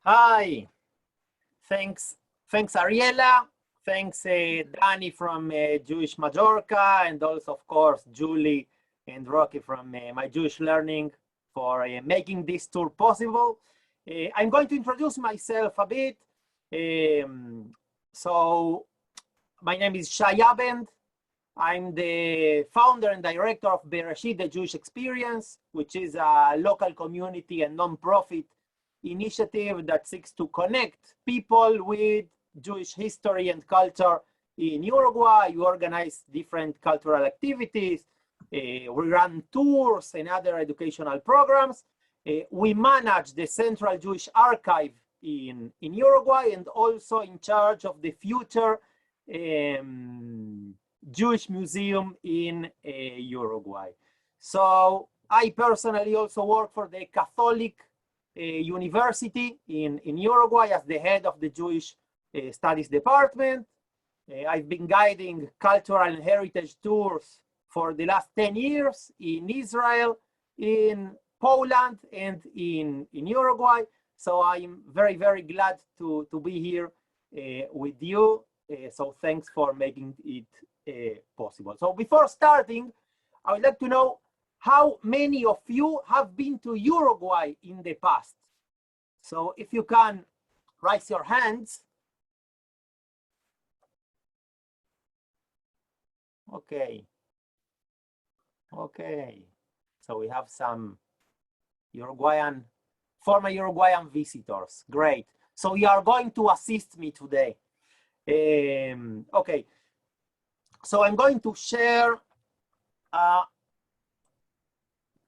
Hi, thanks Ariela, thanks Danny from Jewish Majorca, and also of course Julie and Rocky from My Jewish Learning for making this tour possible. I'm going to introduce myself a bit. So my name is Shai Abend. I'm the founder and director of Bereshit, the Jewish Experience, which is a local community and non-profit initiative that seeks to connect people with Jewish history and culture in Uruguay. We organize different cultural activities. We run tours and other educational programs. We manage the Central Jewish Archive in Uruguay, and also in charge of the future Jewish Museum in Uruguay. So I personally also work for the Catholic University in Uruguay as the head of the Jewish Studies Department. I've been guiding cultural and heritage tours for the last 10 years in Israel, in Poland, and in Uruguay. So I'm very, very glad to be here with you. So thanks for making it possible. So before starting, I would like to know how many of you have been to Uruguay in the past. So if you can raise your hands. Okay. Okay. So we have some former Uruguayan visitors. Great. So you are going to assist me today. Okay. So I'm going to share a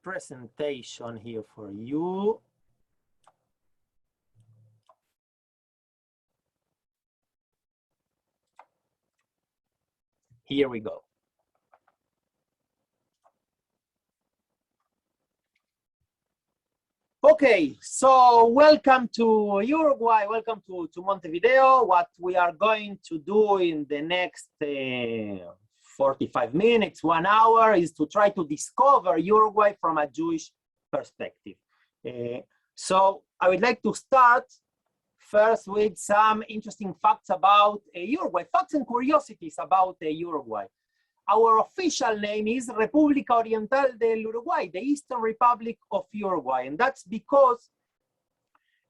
presentation here for you. Here we go. Okay, so welcome to Uruguay, welcome to Montevideo. What we are going to do in the next 45 minutes, 1 hour, is to try to discover Uruguay from a Jewish perspective. So I would like to start first with some interesting facts about Uruguay, facts and curiosities about Uruguay. Our official name is República Oriental del Uruguay, the Eastern Republic of Uruguay. And that's because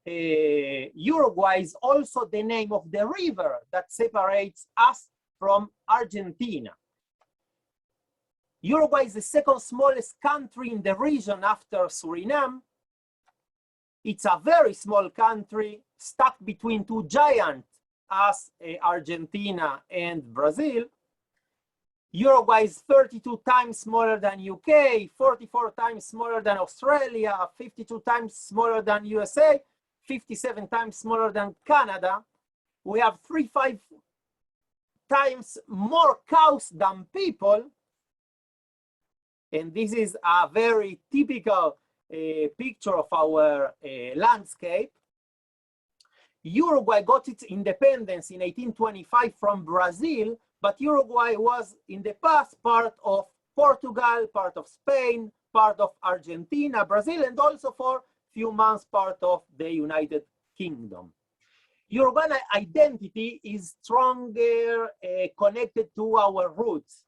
Uruguay is also the name of the river that separates us from Argentina. Uruguay is the second smallest country in the region after Suriname. It's a very small country stuck between two giants as Argentina and Brazil. Uruguay is 32 times smaller than UK, 44 times smaller than Australia, 52 times smaller than USA, 57 times smaller than Canada. We have 35 times more cows than people. And this is a very typical picture of our landscape. Uruguay got its independence in 1825 from Brazil, but Uruguay was in the past part of Portugal, part of Spain, part of Argentina, Brazil, and also for a few months part of the United Kingdom. Uruguayan identity is stronger connected to our roots.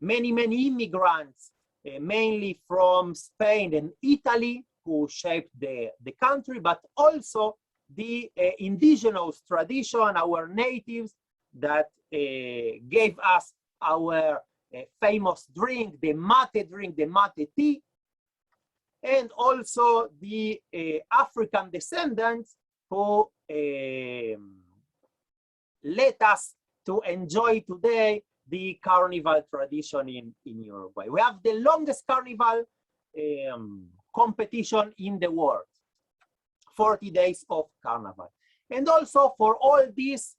Many immigrants, mainly from Spain and Italy, who shaped the country, but also the indigenous tradition, our natives that gave us our famous drink, the mate tea, and also the African descendants who let us to enjoy today the carnival tradition in Uruguay. We have the longest carnival competition in the world, 40 days of carnival. And also for all this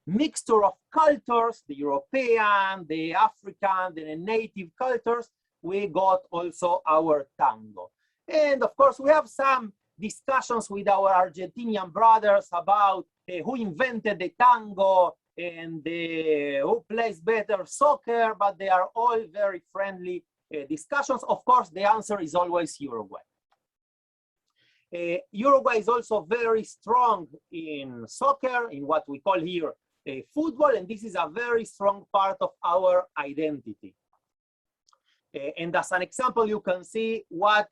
mixture of cultures, the European, the African, the native cultures, we got also our tango. And of course, we have some discussions with our Argentinian brothers about who invented the tango and who plays better soccer, but they are all very friendly discussions. Of course, the answer is always Uruguay. Uruguay is also very strong in soccer, in what we call here football, and this is a very strong part of our identity. And as an example, you can see what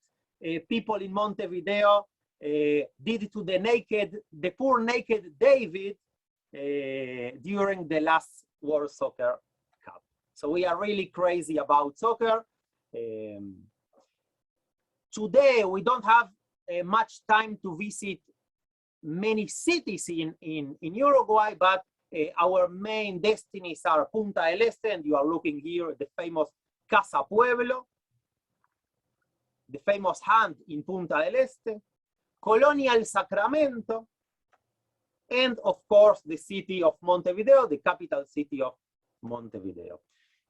people in Montevideo did to the poor naked David during the last World Soccer Cup. So we are really crazy about soccer. Today, we don't have much time to visit many cities in Uruguay, but our main destinies are Punta del Este, and you are looking here at the famous Casa Pueblo, the famous hand in Punta del Este, Colonial Sacramento, and of course the city of Montevideo, the capital city of Montevideo.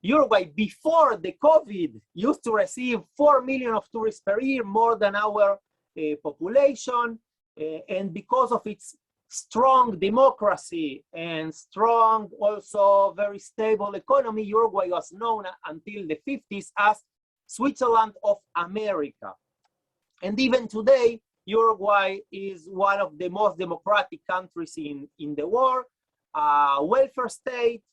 Uruguay, before the COVID, used to receive 4 million of tourists per year, more than our population, and because of its strong democracy and strong, also very stable economy, Uruguay was known until the 50s as Switzerland of America. And even today, Uruguay is one of the most democratic countries in the world, a welfare state,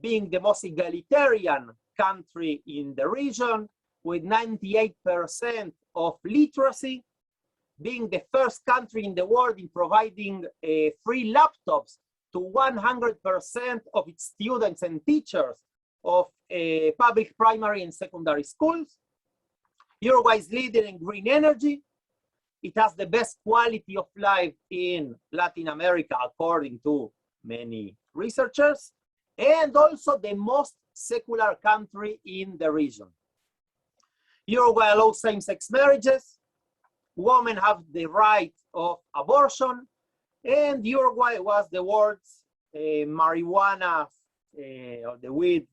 being the most egalitarian country in the region, with 98% of literacy, being the first country in the world in providing free laptops to 100% of its students and teachers of public primary and secondary schools. Uruguay is leading in green energy. It has the best quality of life in Latin America, according to many researchers, and also the most secular country in the region. Uruguay allows same-sex marriages. Women have the right of abortion, and Uruguay was the world's marijuana or the weed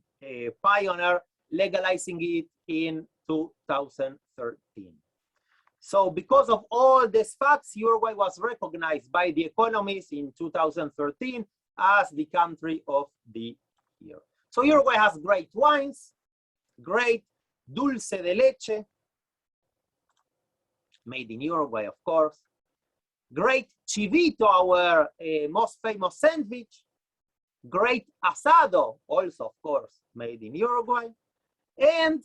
pioneer, legalizing it in 2013. So because of all these facts, Uruguay was recognized by the Economist in 2013 as the country of the year. So Uruguay has great wines, great dulce de leche, made in Uruguay, of course, great chivito, our most famous sandwich, great asado, also, of course, made in Uruguay, and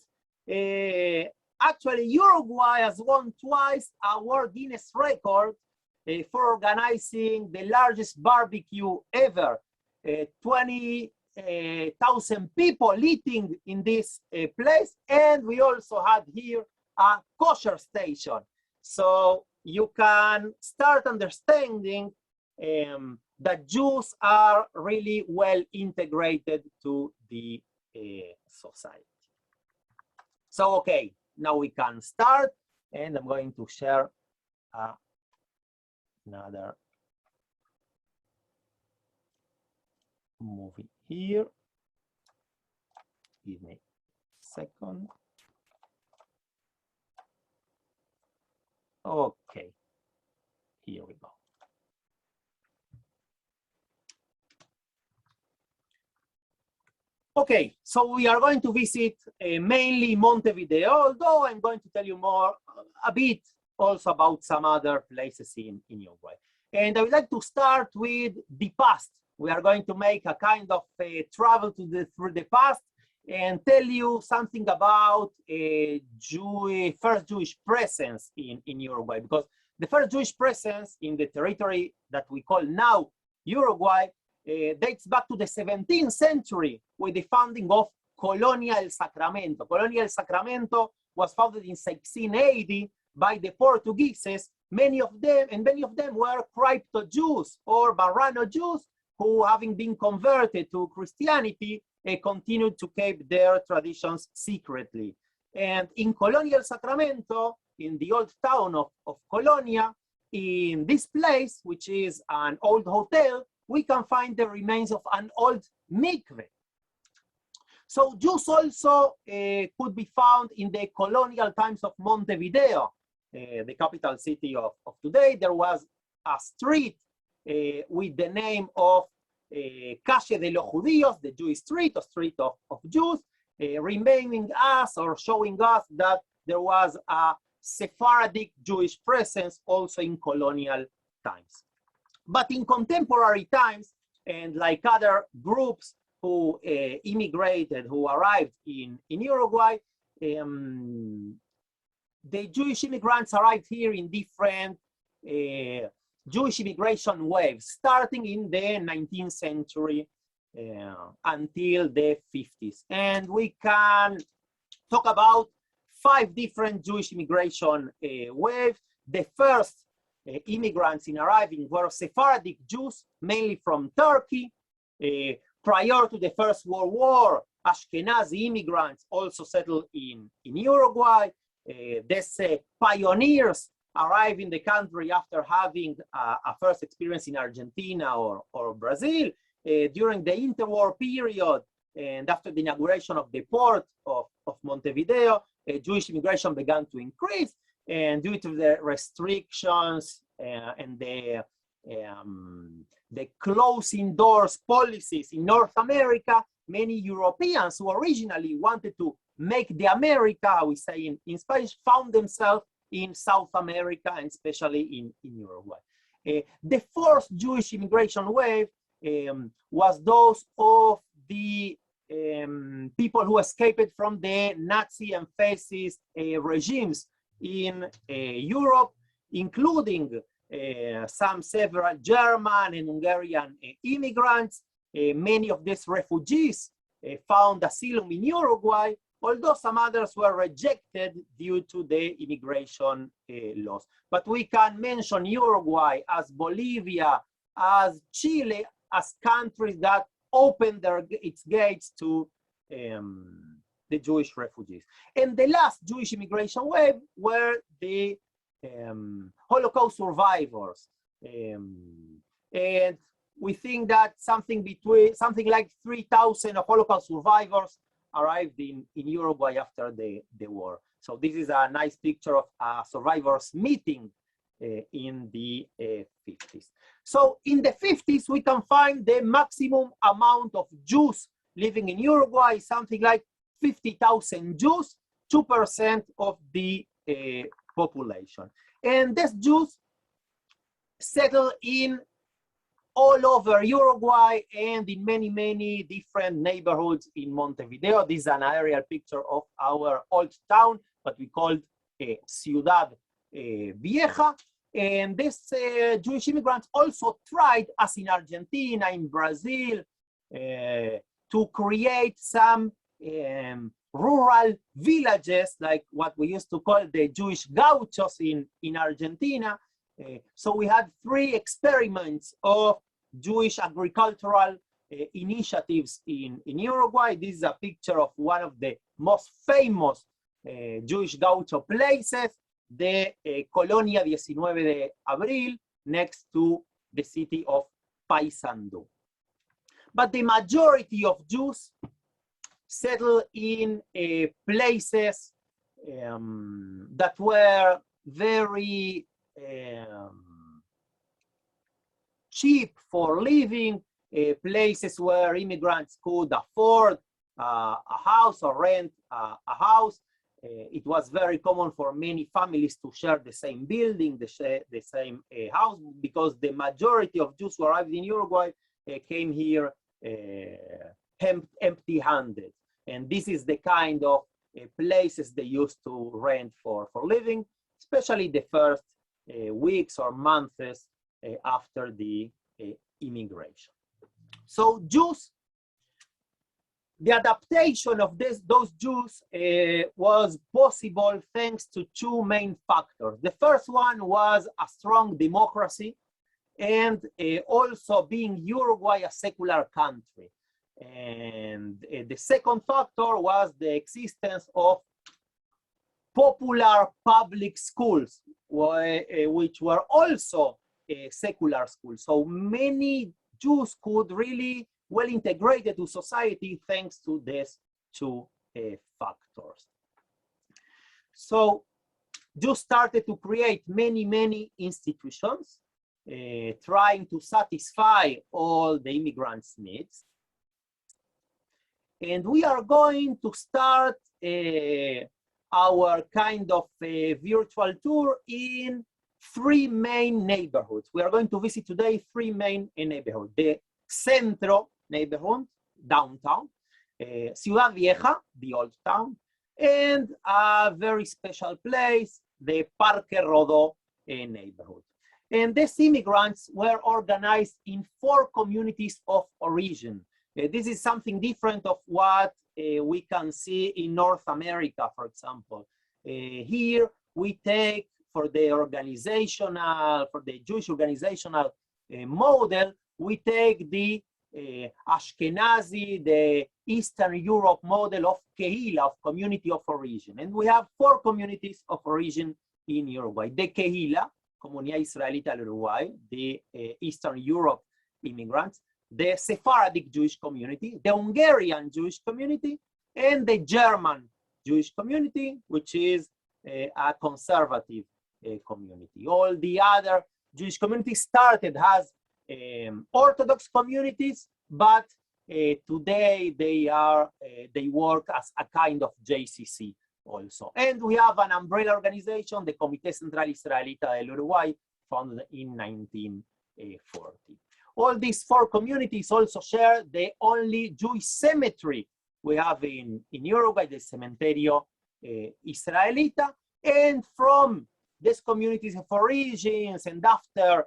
actually, Uruguay has won twice a World Guinness record for organizing the largest barbecue ever. 20,000 people eating in this place, and we also had here a kosher station. So you can start understanding that Jews are really well integrated to the society. So, okay. Now we can start, and I'm going to share another movie here. Give me a second. Okay, here we go. Okay, so we are going to visit mainly Montevideo, although I'm going to tell you a bit also about some other places in Uruguay. And I would like to start with the past. We are going to make a kind of travel through the past and tell you something about first Jewish presence in Uruguay, because the first Jewish presence in the territory that we call now Uruguay dates back to the 17th century with the founding of Colonial Sacramento. Colonial Sacramento was founded in 1680 by the Portuguese. Many of them were crypto-Jews or Barrano Jews who, having been converted to Christianity, continued to keep their traditions secretly. And in Colonial Sacramento, in the old town of Colonia, in this place, which is an old hotel, we can find the remains of an old mikveh. So Jews also could be found in the colonial times of Montevideo, the capital city of today. There was a street with the name of Calle de los Judíos, the Jewish street, or street of Jews, reminding us or showing us that there was a Sephardic Jewish presence also in colonial times. But in contemporary times, and like other groups who immigrated, who arrived in Uruguay, the Jewish immigrants arrived here in different Jewish immigration waves, starting in the 19th century until the 50s. And we can talk about 5 different Jewish immigration waves. The first immigrants in arriving were Sephardic Jews, mainly from Turkey. Prior to the First World War, Ashkenazi immigrants also settled in Uruguay. These pioneers arrived in the country after having a first experience in Argentina or Brazil. During the interwar period and after the inauguration of the port of Montevideo, Jewish immigration began to increase. And due to the restrictions and the closing doors policies in North America, many Europeans who originally wanted to make the America, we say in Spanish, found themselves in South America and especially in Uruguay. The fourth Jewish immigration wave was those of the people who escaped from the Nazi and fascist regimes in Europe, including several German and Hungarian immigrants. Many of these refugees found asylum in Uruguay, although some others were rejected due to the immigration laws. But we can mention Uruguay, as Bolivia, as Chile, as countries that opened its gates to the Jewish refugees. And the last Jewish immigration wave were the Holocaust survivors. And we think that something like 3,000 Holocaust survivors arrived in Uruguay after the war. So this is a nice picture of a survivors meeting in the 50s. So in the 50s, we can find the maximum amount of Jews living in Uruguay, something like 50,000 Jews, 2% of the population. And these Jews settled in all over Uruguay and in many, many different neighborhoods in Montevideo. This is an aerial picture of our old town, what we called Ciudad Vieja. And these Jewish immigrants also tried, as in Argentina, in Brazil, to create some rural villages, like what we used to call the Jewish gauchos in Argentina. So we had 3 experiments of Jewish agricultural initiatives in Uruguay. This is a picture of one of the most famous Jewish gaucho places, the Colonia 19 de Abril, next to the city of Paysandú. But the majority of Jews settled in places that were very cheap for living, places where immigrants could afford a house or rent a house. It was very common for many families to share the same building, the same house, because the majority of Jews who arrived in Uruguay came here empty-handed. And this is the kind of places they used to rent for living, especially the first weeks or months after the immigration. So Jews, the adaptation of those Jews was possible thanks to 2 main factors. The first one was a strong democracy, and also being Uruguay a secular country. And the second factor was the existence of popular public schools, which were also secular schools. So many Jews could really well integrate into society thanks to these 2 factors. So Jews started to create many, many institutions, trying to satisfy all the immigrants' needs. And we are going to start a our kind of a virtual tour in 3 main neighborhoods. We are going to visit today 3 main neighborhoods. The Centro neighborhood, downtown, Ciudad Vieja, the old town, and a very special place, the Parque Rodó neighborhood. And these immigrants were organized in 4 communities of origin. This is something different of what we can see in North America, for example. Here we take for the Jewish organizational model, we take the Ashkenazi, the Eastern Europe model of Kahila, of community of origin. And we have 4 communities of origin in Uruguay. The Kahila, Comunidad Israelita del Uruguay, the Eastern Europe immigrants, the Sephardic Jewish community, the Hungarian Jewish community, and the German Jewish community, which is a conservative community. All the other Jewish communities started as Orthodox communities, but today they work as a kind of JCC also. And we have an umbrella organization, the Comité Central Israelita del Uruguay, founded in 1940. All these 4 communities also share the only Jewish cemetery we have in Uruguay, the Cementerio Israelita. And from these communities of origins, and after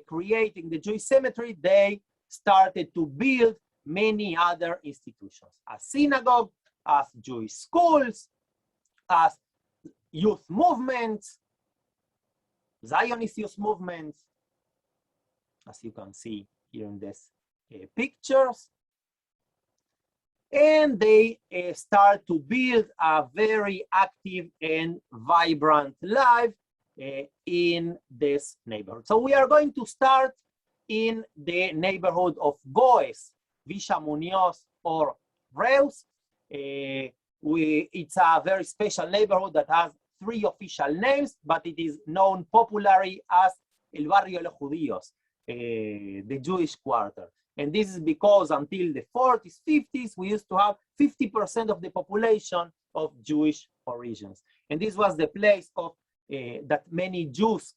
creating the Jewish cemetery, they started to build many other institutions, as synagogue, as Jewish schools, as youth movements, Zionist youth movements, as you can see here in these pictures. And they start to build a very active and vibrant life in this neighborhood. So we are going to start in the neighborhood of Goes, Villa Muñoz, or Reus. It's a very special neighborhood that has 3 official names, but it is known popularly as El Barrio de los Judíos, the Jewish quarter. And this is because until the 40s, 50s, we used to have 50% of the population of Jewish origins. And this was the place of that many Jews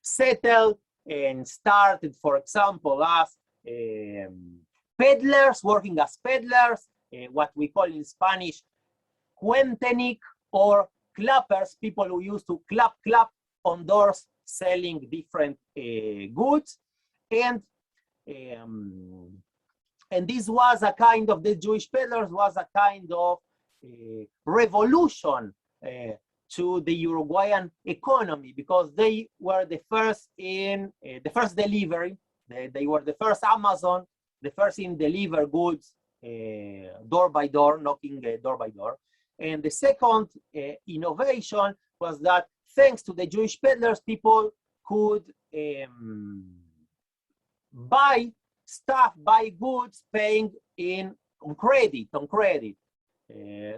settled and started, for example, as peddlers, working as peddlers, what we call in Spanish, cuentenic, or clappers, people who used to clap on doors selling different goods. And this was a kind of, the Jewish peddlers was a kind of revolution to the Uruguayan economy, because they were the first in the first delivery. They were the first Amazon, the first in deliver goods door by door, knocking door by door. And the second innovation was that thanks to the Jewish peddlers, people could buy stuff, buy goods, paying on credit.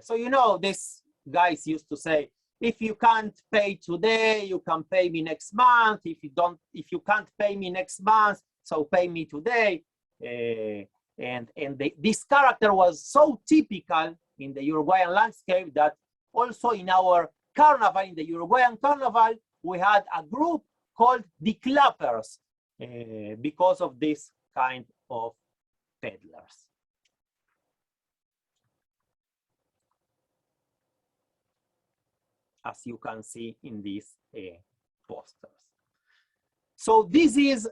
So you know, these guys used to say, if you can't pay today, you can pay me next month. If you can't pay me next month, so pay me today. This character was so typical in the Uruguayan landscape that also in our carnival, in the Uruguayan carnival, we had a group called the Clappers because of this kind of peddlers. As you can see in these posters. So these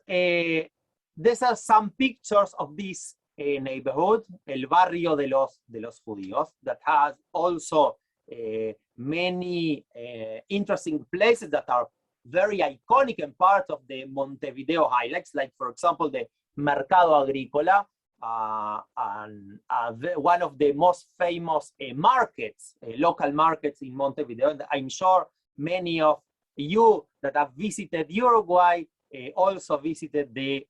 are some pictures of this neighborhood, El Barrio de los Judíos, that has also many interesting places that are very iconic and part of the Montevideo highlights, like for example the Mercado Agrícola, one of the most famous markets, local markets in Montevideo. And I'm sure many of you that have visited Uruguay also visited the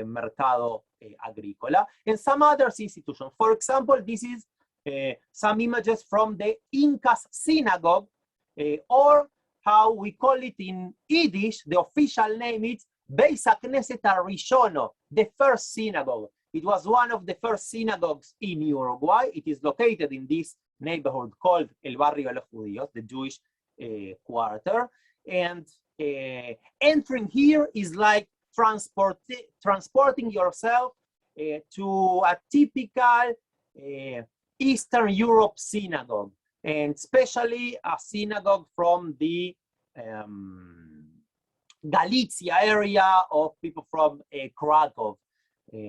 Mercado Agrícola, and some other institutions. For example, this is some images from the Incas synagogue, or how we call it in Yiddish, the official name is Beis HaKnesset HaRishono, the first synagogue. It was one of the first synagogues in Uruguay. It is located in this neighborhood called El Barrio de los Judíos, the Jewish quarter. And entering here is like transporting yourself to a typical Eastern Europe synagogue, and especially a synagogue from the Galicia area of people from Krakow.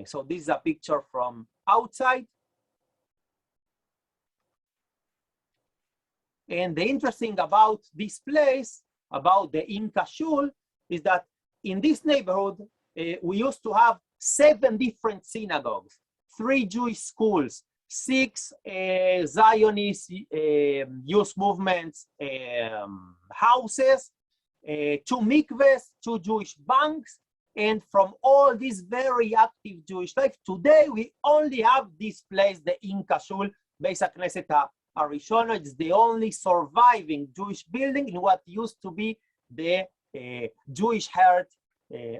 So this is a picture from outside. And the interesting about this place, about the Inca Shul, is that in this neighborhood, we used to have 7 different synagogues, 3 Jewish schools, 6 Zionist youth movements houses, 2 mikvehs, 2 Jewish banks, and from all this very active Jewish life, today we only have this place, the Inca Shul, Beis HaKnesset Arizona. It's the only surviving Jewish building in what used to be the Jewish heart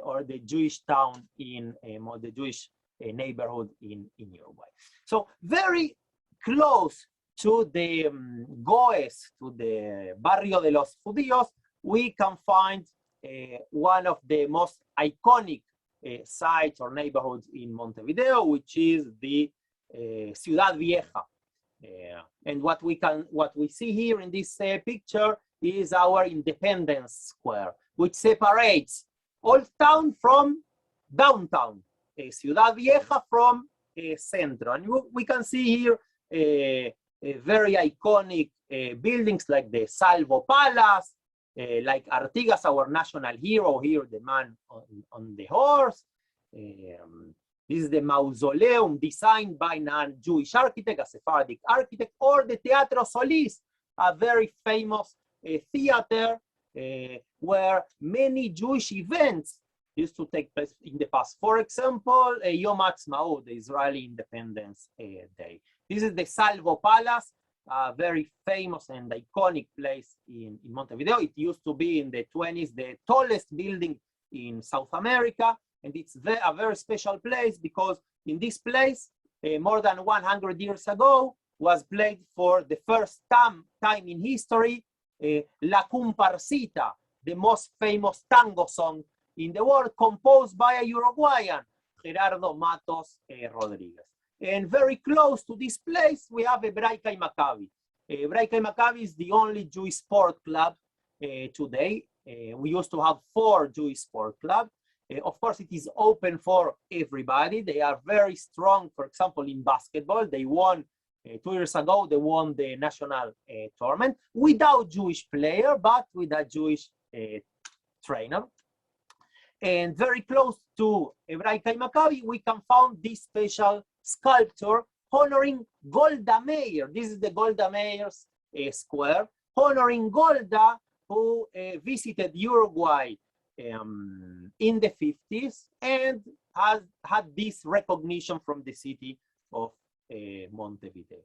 or the Jewish town in the Jewish neighborhood in Uruguay. So very close to the Goes, to the Barrio de los Judíos, we can find one of the most iconic sites or neighborhoods in Montevideo, which is the Ciudad Vieja. And what we see here in this picture is our Independence Square, which separates Old Town from downtown, Ciudad Vieja from Centro. And we can see here very iconic buildings like the Salvo Palace, like Artigas, our national hero here, the man on the horse. This is the mausoleum designed by a Jewish architect, a Sephardic architect, or the Teatro Solís, a very famous theater where many Jewish events used to take place in the past. For example, Yom Ha'atzmaut, the Israeli Independence Day. This is the Salvo Palace, a very famous and iconic place in Montevideo. It used to be in the 20s the tallest building in South America. And it's a very special place because in this place, more than 100 years ago, was played for the first time in history, La Comparsita, the most famous tango song in the world, composed by a Uruguayan, Gerardo Matos Rodriguez. And very close to this place, we have Hebraica y Maccabi. Hebraica y Maccabi is the only Jewish sport club today. We used to have 4 Jewish sport clubs. Of course, it is open for everybody. They are very strong, for example, in basketball. They won 2 years ago, they won the national tournament without Jewish player, but with a Jewish trainer. And very close to Hebraica y Maccabi, we can find this special sculpture honoring Golda Meir. This is the Golda Meir's square, honoring Golda, who visited Uruguay in the 50s and has had this recognition from the city of Montevideo.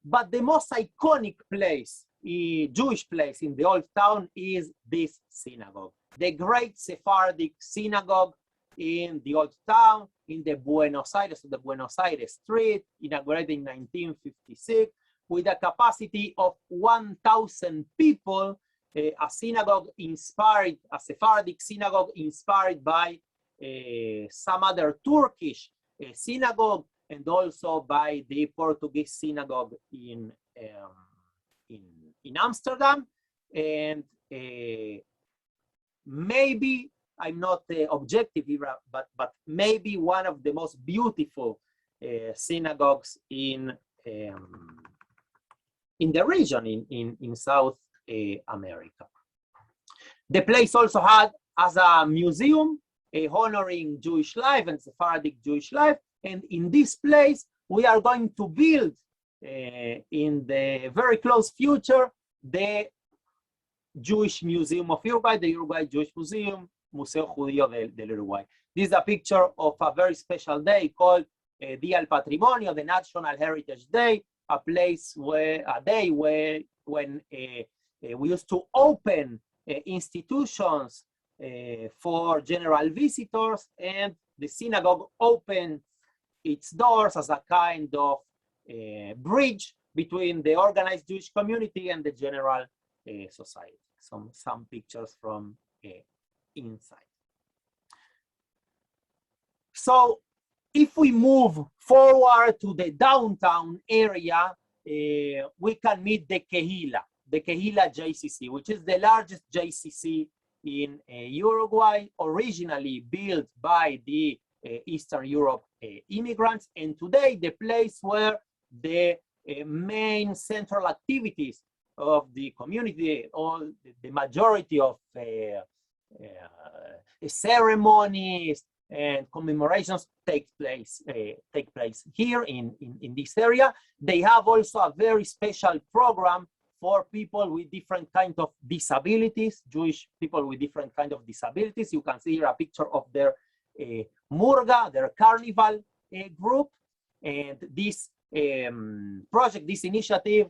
But the most iconic place, Jewish place in the old town, is this synagogue, the great Sephardic synagogue in the old town, in the Buenos Aires Street, inaugurated in 1956, with a capacity of 1,000 people. A synagogue inspired, a Sephardic synagogue inspired by some other Turkish synagogue, and also by the Portuguese synagogue in Amsterdam. And maybe, I'm not objective here, but maybe one of the most beautiful synagogues in the region, in South America. The place also had as a museum honoring Jewish life and Sephardic Jewish life. And in this place, we are going to build in the very close future the Jewish Museum of Uruguay, the Uruguay Jewish Museum, Museo Judío del Uruguay. This is a picture of a very special day called Día del Patrimonio, the National Heritage Day, a place where, a day where, when we used to open institutions for general visitors, and the synagogue opened its doors as a kind of bridge between the organized Jewish community and the general society. Some pictures from inside. So if we move forward to the downtown area, we can meet the Kahila Jcc, which is the largest JCC in Uruguay, originally built by the Eastern Europe immigrants, and today the place where the main central activities of the community, all the majority of ceremonies and commemorations take place here in this area. They have also a very special program for people with different kinds of disabilities, Jewish people with different kinds of disabilities. You can see here a picture of their Murga, their Carnival group. And this project, this initiative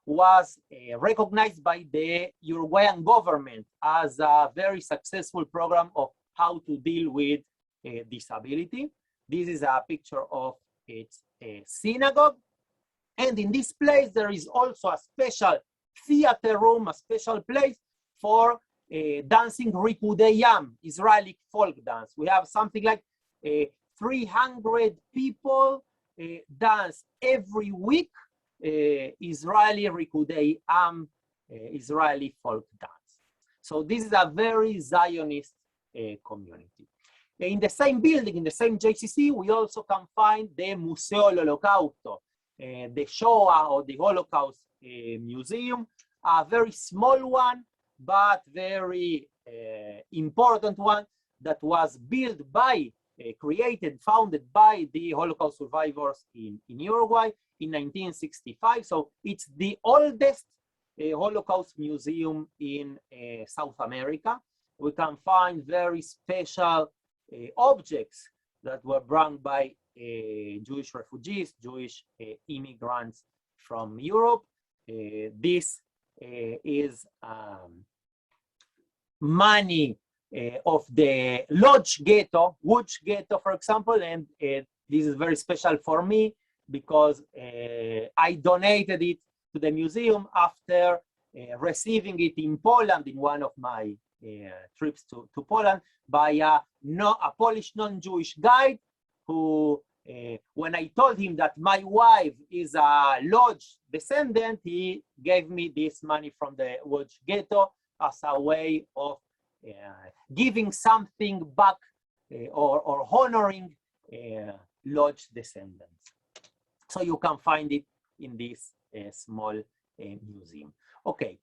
was recognized by the Uruguayan government as a very successful program of how to deal with disability. This is a picture of its synagogue. And in this place, there is also a special theater room, a special place for dancing Rikudei Yam, Israeli folk dance. We have something like 300 people dance every week Israeli Rikudei Yam, Israeli folk dance. So this is a very Zionist community. In the same building, in the same JCC, we also can find the Museo del Holocausto, the Shoah or the Holocaust Museum, a very small one, but very important one that was built by, created, founded by the Holocaust survivors in Uruguay in 1965. So it's the oldest Holocaust museum in South America. We can find very special objects that were brought by Jewish refugees, Jewish immigrants from Europe. This is money of the Lodz ghetto, Łódź ghetto, for example, and this is very special for me because I donated it to the museum after receiving it in Poland in one of my trips to Poland by a Polish non-Jewish guide who, when I told him that my wife is a Lodz descendant, he gave me this money from the Łódź ghetto as a way of giving something back or honoring Lodz descendants. So you can find it in this small museum. Okay,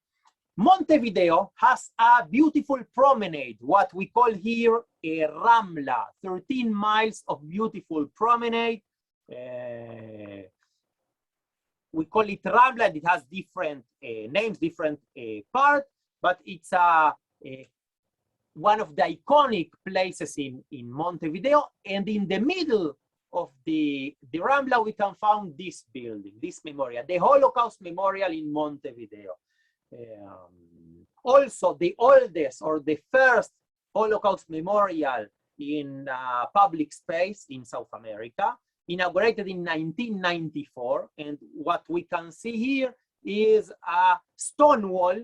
Montevideo has a beautiful promenade, what we call here a Rambla, 13 miles of beautiful promenade. We call it Rambla, and it has different names, different parts, but it's one of the iconic places in Montevideo. And in the middle of the Rambla, we can find this building, this memorial, the Holocaust Memorial in Montevideo. Also the oldest or the first Holocaust memorial in public space in South America, inaugurated in 1994. And what we can see here is a stone wall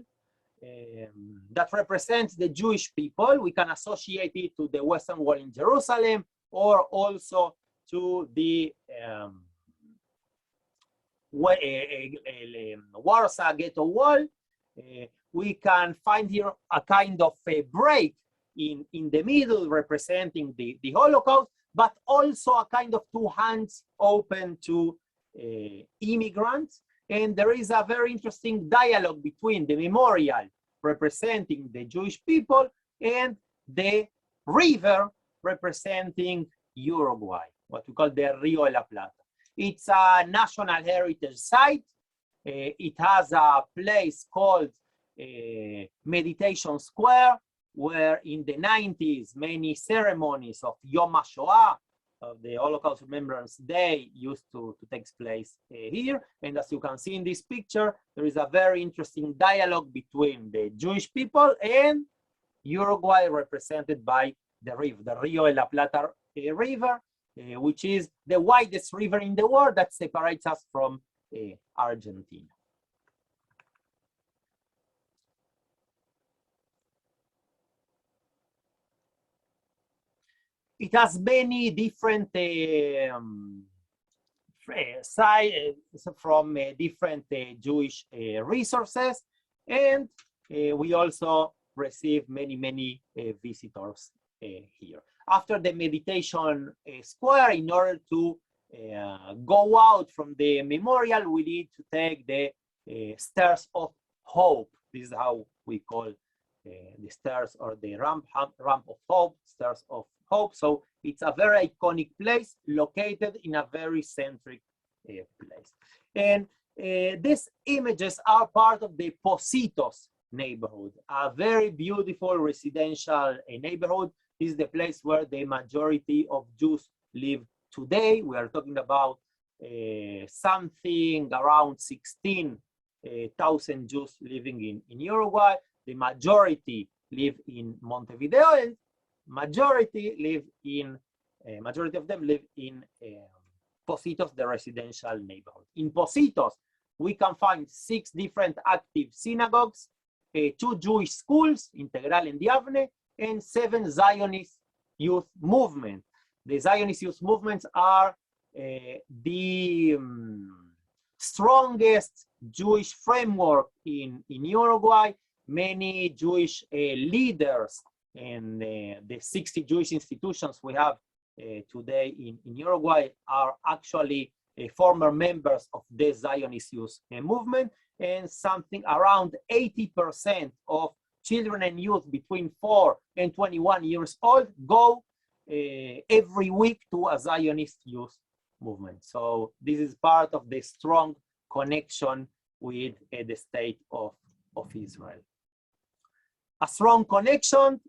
that represents the Jewish people. We can associate it to the Western Wall in Jerusalem, or also to the Warsaw Ghetto Wall. We can find here a kind of a break in the middle representing the Holocaust, but also a kind of two hands open to immigrants. And there is a very interesting dialogue between the memorial representing the Jewish people and the river representing Uruguay, what we call the Rio de la Plata. It's a national heritage site. It has a place called Meditation Square, where in the 90s, many ceremonies of Yom HaShoah, of the Holocaust Remembrance Day, used to take place here. And as you can see in this picture, there is a very interesting dialogue between the Jewish people and Uruguay, represented by the river, the Rio de la Plata river. which is the widest river in the world that separates us from Argentina. It has many different sites from different Jewish resources, and we also receive many visitors here. After the meditation square, in order to go out from the memorial, we need to take the stairs of hope. This is how we call the stairs, or the ramp of hope, stairs of hope. So it's a very iconic place located in a very centric place. And these images are part of the Pocitos neighborhood, a very beautiful residential neighborhood. This is the place where the majority of Jews live today. We are talking about something around 16,000 Jews living in Uruguay. The majority live in Montevideo, and majority of them live in Pocitos, the residential neighborhood. In Pocitos, we can find 6 different active synagogues, 2 Jewish schools, Integral and Diavne, and 7 Zionist youth movements. The Zionist youth movements are the strongest Jewish framework in Uruguay. Many Jewish leaders and the 60 Jewish institutions we have today in Uruguay are actually former members of the Zionist youth movement, and something around 80% of children and youth between 4 and 21 years old go every week to a Zionist youth movement. So this is part of the strong connection with the state of Israel. A strong connection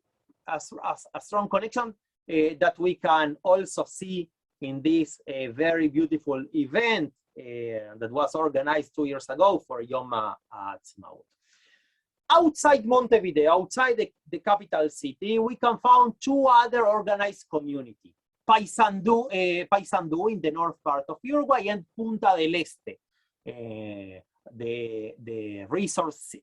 that we can also see in this very beautiful event that was organized 2 years ago for Yom HaAtzmaut. Outside Montevideo, outside the capital city, we can find 2 other organized communities. Paysandú in the north part of Uruguay, and Punta del Este, the resource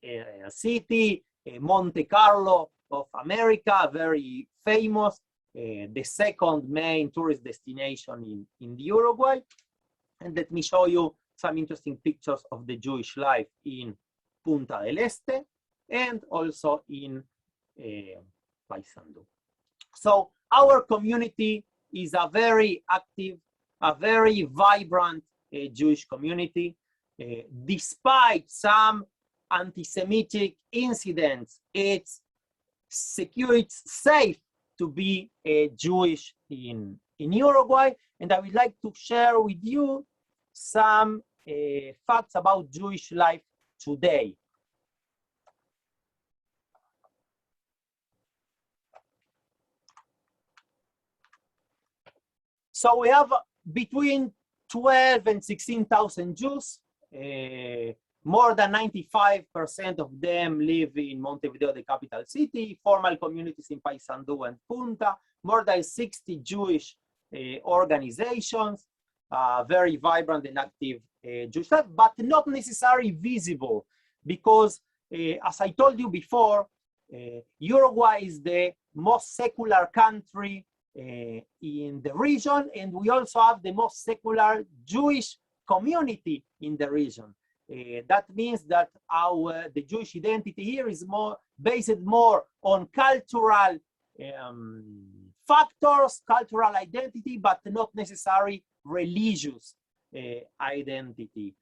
city, Monte Carlo of America, very famous, the second main tourist destination in Uruguay. And let me show you some interesting pictures of the Jewish life in Punta del Este and also in Paysandú. So our community is a very active, a very vibrant Jewish community. Despite some anti-Semitic incidents, it's secure, it's safe to be Jewish in Uruguay. And I would like to share with you some facts about Jewish life today. So we have between 12 and 16,000 Jews. More than 95% of them live in Montevideo, the capital city, formal communities in Paysandú and Punta, more than 60 Jewish organizations, very vibrant and active Jewish life, but not necessarily visible, because as I told you before, Uruguay is the most secular country in the region, and we also have the most secular Jewish community in the region. That means that the Jewish identity here is based more on cultural factors, cultural identity, but not necessarily religious identity.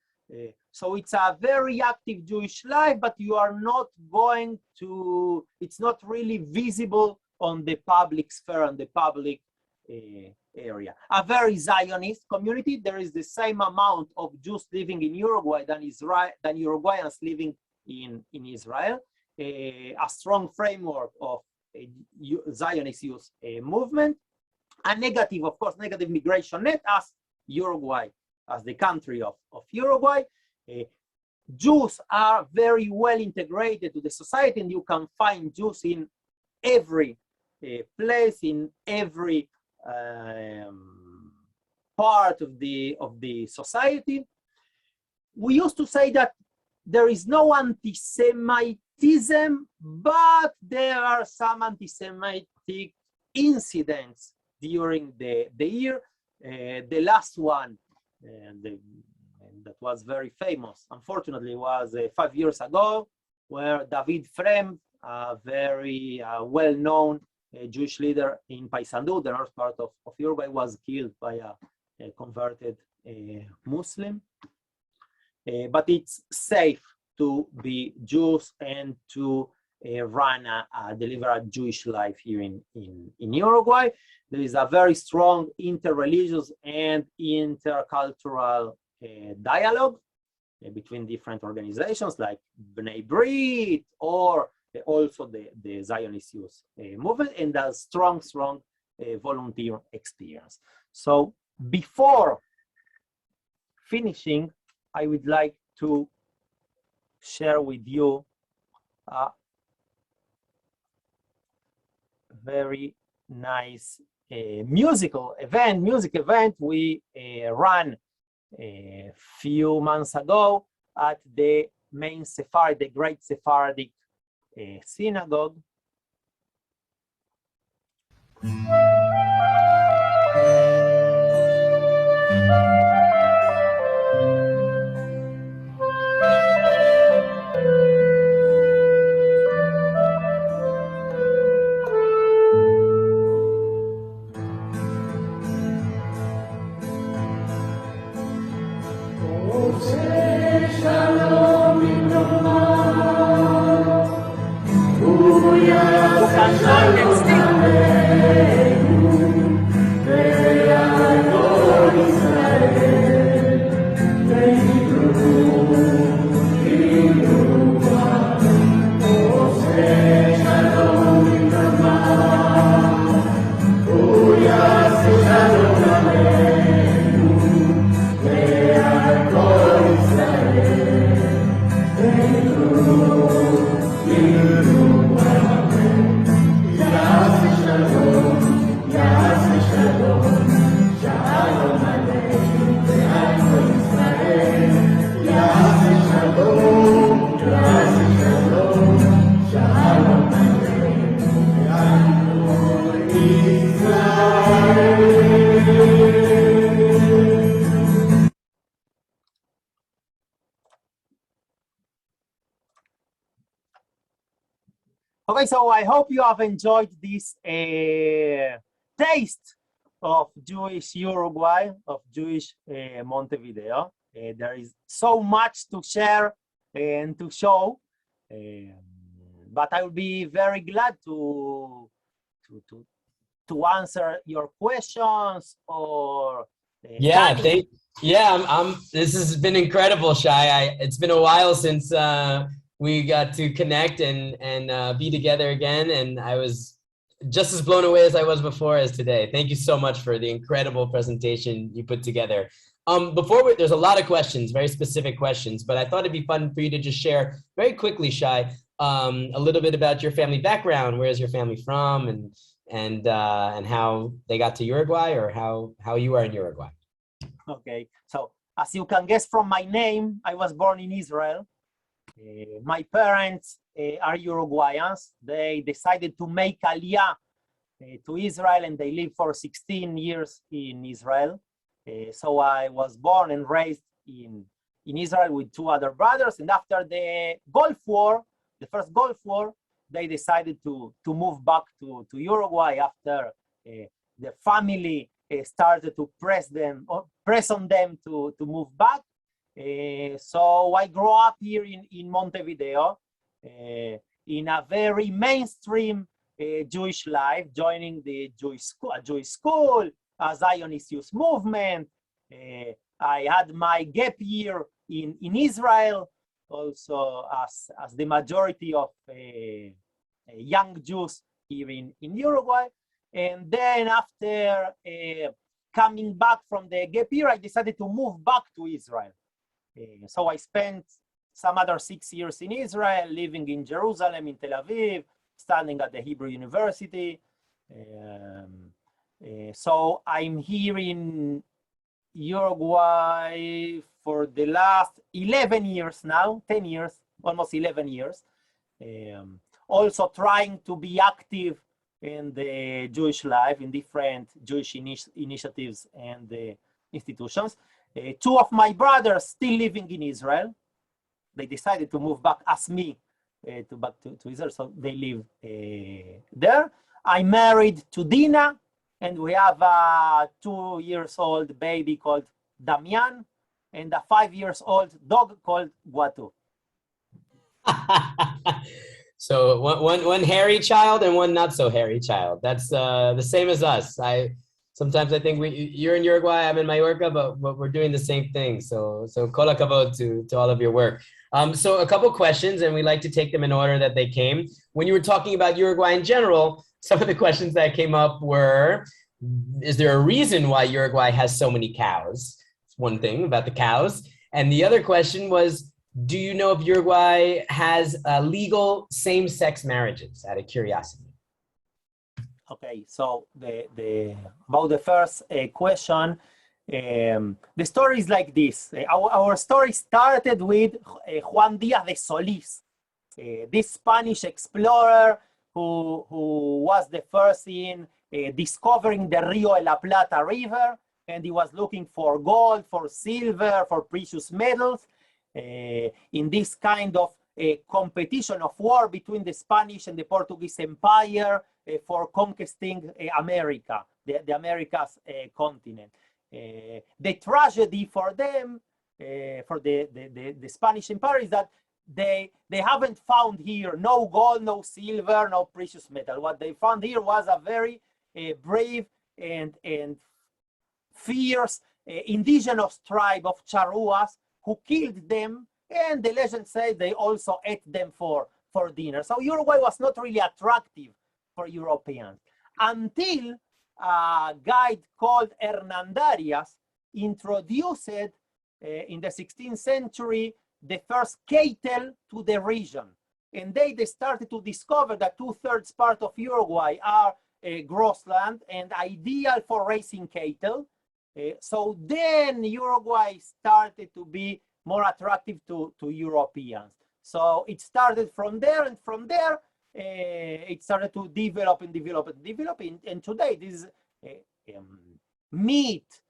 So it's a very active Jewish life, but you are not going to, it's not really visible on the public sphere, on the public area. A very Zionist community. There is the same amount of Jews living in Uruguay than Uruguayans living in Israel. A strong framework of Zionist youth movement. A negative, of course, negative migration net as Uruguay, as the country of Uruguay. Jews are very well integrated to the society, and you can find Jews in every place, in every part of the society. We used to say that there is no anti-Semitism, but there are some anti-Semitic incidents during the year. The last one, that was very famous, unfortunately, was 5 years ago, where David Frem, a very well-known Jewish leader in Paysandú, the north part of Uruguay, was killed by a converted Muslim. But it's safe to be Jews and to deliver a Jewish life here in Uruguay. There is a very strong interreligious and intercultural dialogue between different organizations like B'nai Brit, or also the Zionist Youth movement, and a strong volunteer experience. So before finishing, I would like to share with you a very nice music event we ran a few months ago at the main Sephardic, the great Sephardic synagogue. Okay, so I hope you have enjoyed this taste of Jewish Uruguay, of Jewish Montevideo. There is so much to share and to show, but I will be very glad to answer your questions or. This has been incredible, Shai. It's been a while since we got to connect and be together again, and I was just as blown away as I was before as today. Thank you so much for the incredible presentation you put together. There's a lot of questions, very specific questions, but I thought it'd be fun for you to just share very quickly, Shai, a little bit about your family background. Where's your family from, and how they got to Uruguay, or how you are in Uruguay. Okay, so as you can guess from my name, I was born in Israel. My parents are Uruguayans. They decided to make Aliyah to Israel, and they lived for 16 years in Israel. So I was born and raised in Israel with 2 other brothers. And after the Gulf War, the first Gulf War, they decided to move back to Uruguay after the family started to press on them to move back. So I grew up here in Montevideo in a very mainstream Jewish life, joining the Jewish school, a Zionist youth movement. I had my gap year in Israel, also as the majority of young Jews here in Uruguay. And then after coming back from the gap year, I decided to move back to Israel. So I spent some other 6 years in Israel, living in Jerusalem, in Tel Aviv, studying at the Hebrew University. So I'm here in Uruguay for the last 11 years now, 10 years, almost 11 years. Also trying to be active in the Jewish life, in different Jewish initiatives and institutions. Two of my brothers still living in Israel. They decided to move back as me back to Israel, so they live there. I'm married to Dina, and we have a 2-year-old baby called Damian and a 5-year-old dog called Guatu. So one hairy child and one not so hairy child. That's the same as us. Sometimes I think you're in Uruguay, I'm in Mallorca, but we're doing the same thing. So kol hakavod to all of your work. So a couple questions, and we like to take them in order that they came. When you were talking about Uruguay in general, some of the questions that came up were, is there a reason why Uruguay has so many cows? It's one thing about the cows. And the other question was, do you know if Uruguay has legal same-sex marriages, out of curiosity? Okay, so about the first question, the story is like this. Our story started with Juan Díaz de Solís, this Spanish explorer who was the first in discovering the Rio de la Plata River, and he was looking for gold, for silver, for precious metals in this kind of competition of war between the Spanish and the Portuguese Empire for conquering America, the Americas continent. The tragedy for them, for the Spanish Empire, is that they haven't found here no gold, no silver, no precious metal. What they found here was a very brave and fierce indigenous tribe of Charruas who killed them, and the legend says they also ate them for dinner. So Uruguay was not really attractive for Europeans until a guide called Hernandarias introduced in the 16th century the first cattle to the region. And they started to discover that 2/3 part of Uruguay are grassland and ideal for raising cattle. So then Uruguay started to be more attractive to Europeans. So it started from there, and from there it started to develop and develop and develop. And today this meat,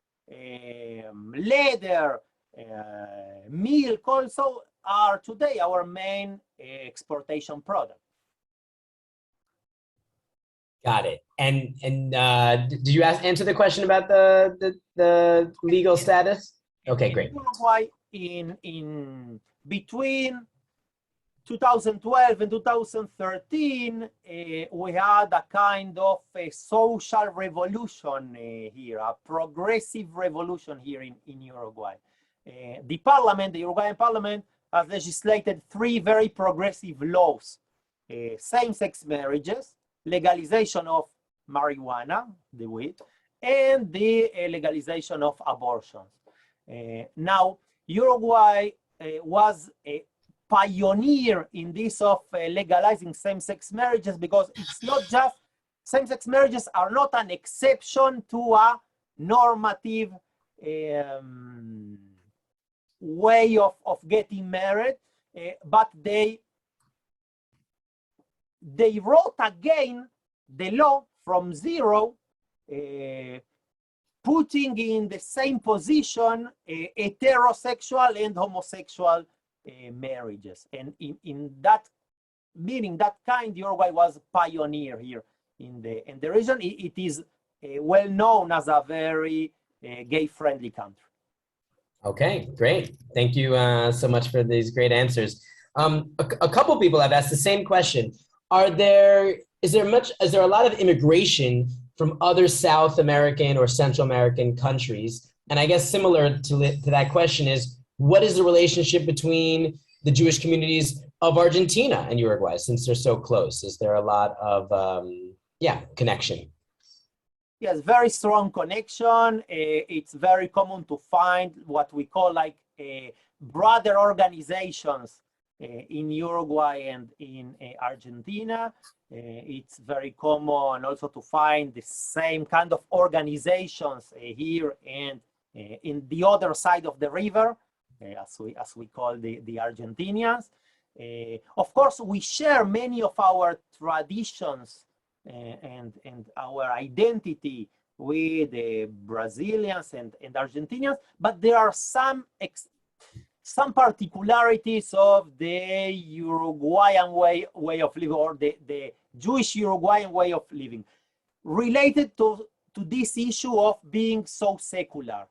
leather, milk also are today our main exportation product. Got it. And did you answer the question about the legal status? Okay, great. Uruguay in between 2012 and 2013, we had a kind of a social revolution here, a progressive revolution here in Uruguay. The parliament, the Uruguayan parliament, has legislated 3 very progressive laws: same-sex marriages, legalization of marijuana, the weed, and the legalization of abortions. Now, Uruguay was a pioneer in this of legalizing same-sex marriages, because it's not just, same-sex marriages are not an exception to a normative way of getting married, but they wrote again the law from zero, putting in the same position heterosexual and homosexual marriages. And in that meaning, that kind, Uruguay was a pioneer here in the region. It is well known as a very gay-friendly country. Okay, great. Thank you so much for these great answers. A couple people have asked the same question. Is there a lot of immigration from other South American or Central American countries? And I guess similar to that question is, what is the relationship between the Jewish communities of Argentina and Uruguay, since they're so close? Is there a lot of connection? Yes, very strong connection. It's very common to find what we call like brother organizations in Uruguay and in Argentina. It's very common also to find the same kind of organizations here and in the other side of the river, as we call the Argentinians. Of course, we share many of our traditions and our identity with the Brazilians and Argentinians, but there are some particularities of the Uruguayan way of living, or the Jewish Uruguayan way of living, related to this issue of being so secular.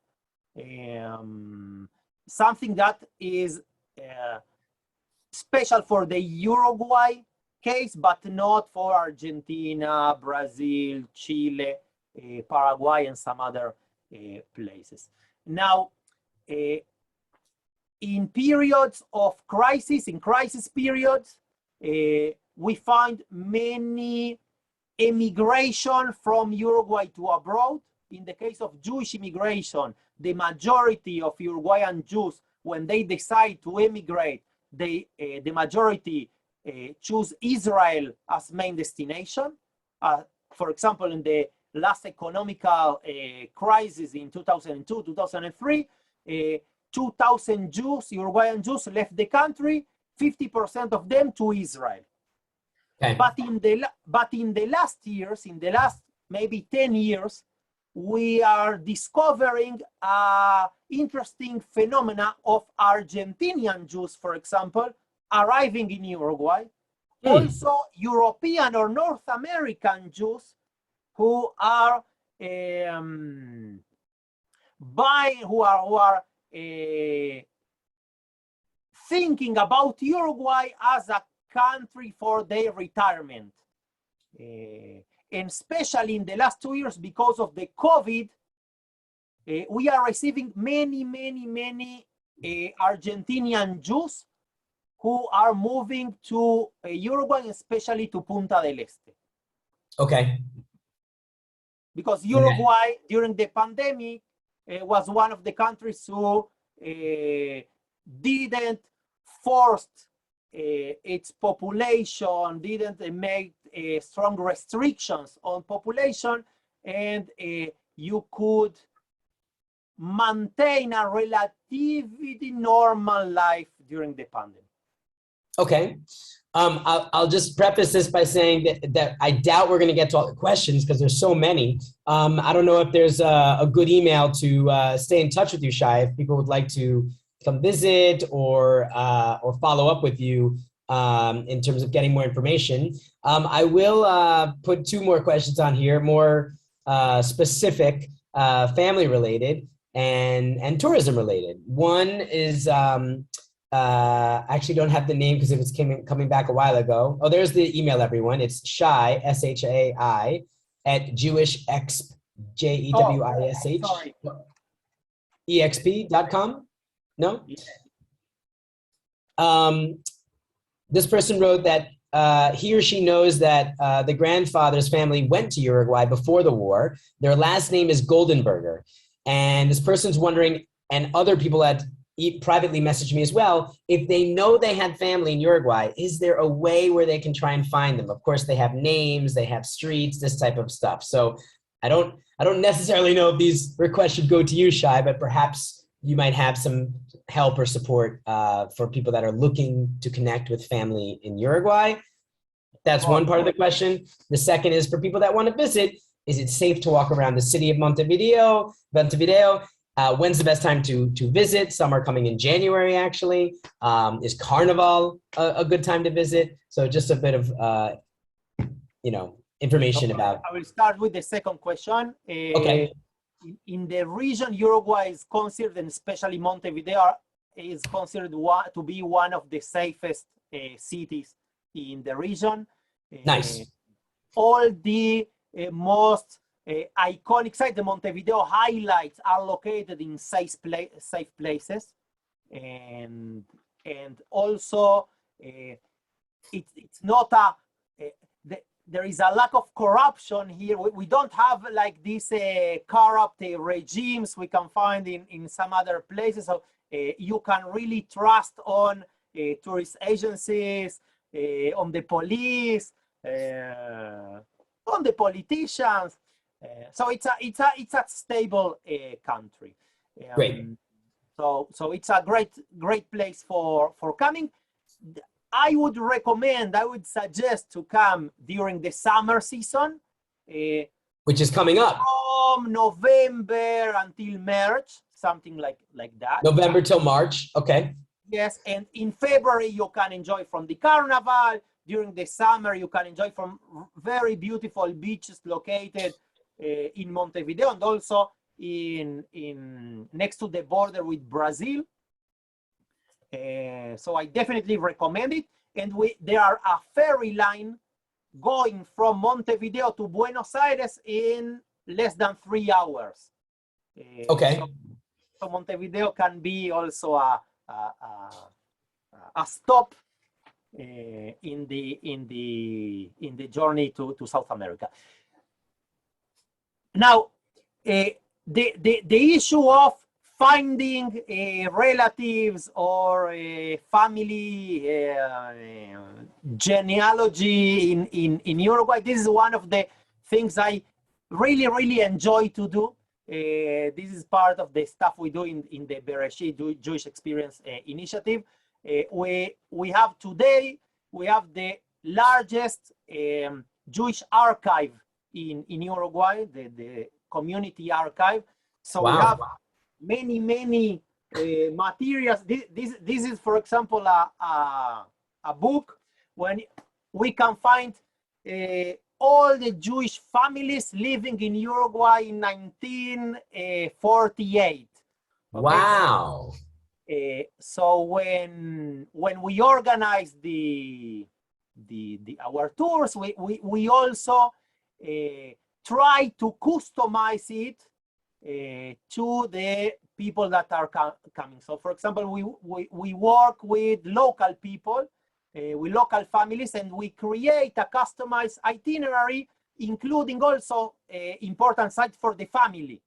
Something that is special for the Uruguay case, but not for Argentina, Brazil, Chile, Paraguay, and some other places. Now, in periods of crisis, in crisis periods, we find many immigration from Uruguay to abroad. In the case of Jewish immigration, the majority of Uruguayan Jews, when they decide to emigrate, the majority choose Israel as main destination. For example, in the last economical crisis in 2002, 2003, 2,000 Jews, Uruguayan Jews, left the country, 50% of them to Israel. Okay. But in the last years, in the last maybe 10 years, we are discovering interesting phenomena of Argentinian Jews, for example, arriving in Uruguay. Also, European or North American Jews who are thinking about Uruguay as a country for their retirement. And especially in the last 2 years, because of the COVID, we are receiving many Argentinian Jews who are moving to Uruguay, especially to Punta del Este. Okay. Because Uruguay, during the pandemic, was one of the countries who didn't force its population, didn't make strong restrictions on population, and you could maintain a relatively normal life during the pandemic. Okay. I'll just preface this by saying that I doubt we're going to get to all the questions because there's so many. I don't know if there's a good email to stay in touch with you, Shai, if people would like to come visit or follow up with you in terms of getting more information. I will put 2 more questions on here, more specific, family related and tourism related. One is, I actually don't have the name because it was coming back a while ago. Oh, there's the email, everyone. It's Shai, SHAI, at JewishExp, JEWISH, EXP.com. No? This person wrote that he or she knows that the grandfather's family went to Uruguay before the war. Their last name is Goldenberger. And this person's wondering, and other people had privately messaged me as well, if they know they had family in Uruguay, is there a way where they can try and find them? Of course, they have names, they have streets, this type of stuff. So I don't necessarily know if these requests should go to you, Shai, but perhaps you might have some help or support for people that are looking to connect with family in Uruguay. That's one part of the question. The second is for people that want to visit, is it safe to walk around the city of Montevideo? When's the best time to visit? Some are coming in January, actually. Is Carnival a good time to visit? So just a bit of, information about. I will start with the second question. Okay. In the region, Uruguay is considered, and especially Montevideo, is considered to be one of the safest cities in the region. Nice. All the most iconic sites, the Montevideo highlights, are located in safe places, and also it's not there is a lack of corruption here. We don't have like these corrupt regimes we can find in some other places. So you can really trust on tourist agencies, on the police, on the politicians. So it's a stable country. Great. So it's a great place for coming. I would suggest to come during the summer season, which is coming up. From November until March, something like that. November till March, okay. Yes, and in February you can enjoy from the Carnival. During the summer you can enjoy from very beautiful beaches located in Montevideo and also in next to the border with Brazil. So I definitely recommend it. And there are a ferry line going from Montevideo to Buenos Aires in less than 3 hours. Okay. So Montevideo can be also a stop in the journey to South America. Now, the issue of finding relatives or family genealogy in Uruguay, this is one of the things I really enjoy to do. This is part of the stuff we do in the Bereshit Jewish Experience Initiative. We have the largest Jewish archive in Uruguay, the community archive. So wow. We have many materials. This is, for example, a book when we can find all the Jewish families living in Uruguay in 1948. Okay? Wow. So when we organize our tours, we also try to customize it to the people that are coming. So, for example, we work with local people, with local families, and we create a customized itinerary, including also important sites for the family.